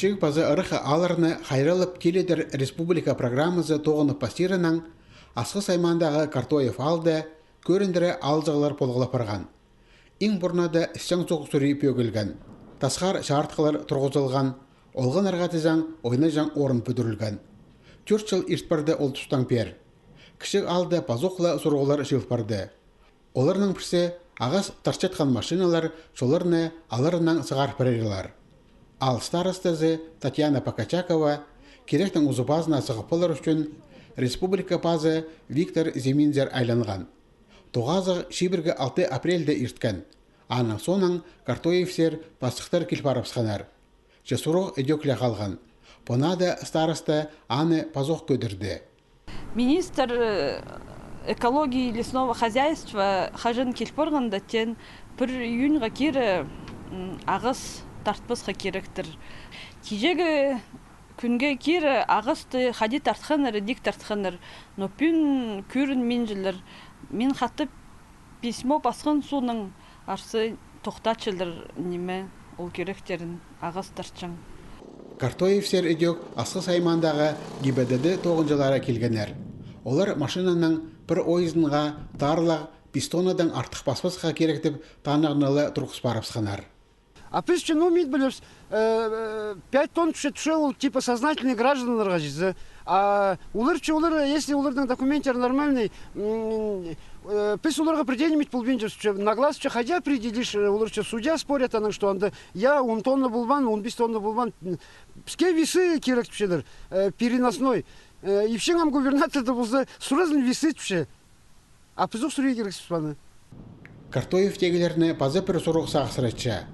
Кішік пазы ырықы алырны хайралып келедір республика программызы тоғыны пастирынан асқы саймандағы Картоев алды көріндірі алжығылар полғылапырған. Иң бұрнады істің соқ сүрей пөгілген. Тасқар шартқылар тұрғызылған, олғын арғатызан ойны жан орын пөдірілген. 4 жыл иртпарды ол тұстан пер. Кішік алды пазоқла сұрғылар жылпарды. Оларның бірсе ағас тарчатқан машиналар шоларны аларынан сығар пірерілар. Ал старостазы Татьяна Покачакова керектің ұзы сығыпылар үшін республика пазы Виктор Земинзер айланған. Тоғазы шибіргі 6 апрельді ирткен. Аның соның Картоевсер пасықтар келпарапсқанар. Жесуроқ өдөклі қалған. Понады старосты аны пазоқ көдірді. Министр экологии и лесного хозяйства хажын келпорғанда тен бір үйінға кері ағыс тартпысқа керектір. Кежегі күнге кері ағысты хади тартқаныр, дик тартқаныр. Но пүн көрін мен жылыр. Мен хатты письмо басқан соның арсы тоқтатшылыр неме ол керектерін ағыс тартшың. Картоевсер өдек асқы саймандағы ГИБДД тоғынжылары келгенер. Олар машинаның бір ойызынға тарлақ пистонадан артық баспасқа керектіп танығынылы тұрқыс барапсқанар. А прежде ну мид были 5 тонн тушел типа сознательные граждане организации. А если улырдың документер нормальный, пусть улырға определить полбинчер, на глаз ходя определишь, улырче судья спорят, она что он я 10 тонн булбан, он 5 тонн булбан, пске весы керект пшедер переносной. И все нам губернатор это был суразный весы пше. А пизук сури керект спаны. Картоев тегілеріне пазы бір сұруқ сағысыратшы.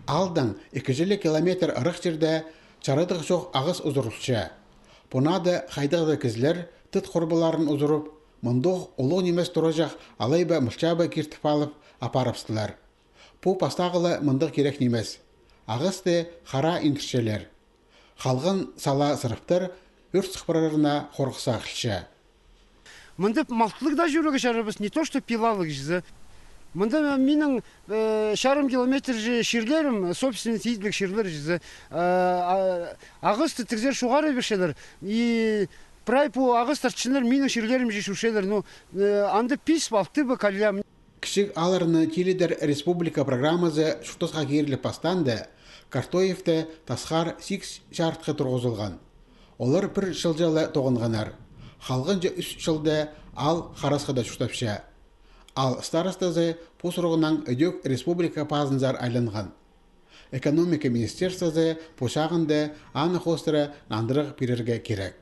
Алдан 2 километр ырық жерде чарыдық жоқ ағыс ұзырықшы. Понады қайдығы кізлер тұт құрбыларын ұзырып, мұндық ұлы немес тұражақ алайба мұлчабы кертіп алып апарыпсылар. Бұл пастағылы мұндық керек немес. Ағысты қара интіршелер. Қалғын сала сырыптыр өрт сықпырарына қорқыса қылшы. Мұндып малтылық да жүрігі шарабыз, не то что пилалық жызы. Мұнда менің шарым километр шерлерім, собственный тидлік шерлер жызы. Ағысты тігзер шуғары бершелер. И прай по ағыстарчыныр менің шерлерім жешушелер. Анды пис балты бы калям. Кішік аларыны теледер республика программазы шутысқа керілі пастанды Картоевті тасқар 6 шартқы тұрғызылған. Олар бір жылжалы тоғынғанар. Қалғынжа 3 жылды ал қарасқада шутапша. Ал старостазы посырғынан өдек республика пазынзар айланған. Экономика министерствозы пошағынды аны қостыры нандырық берерге керек.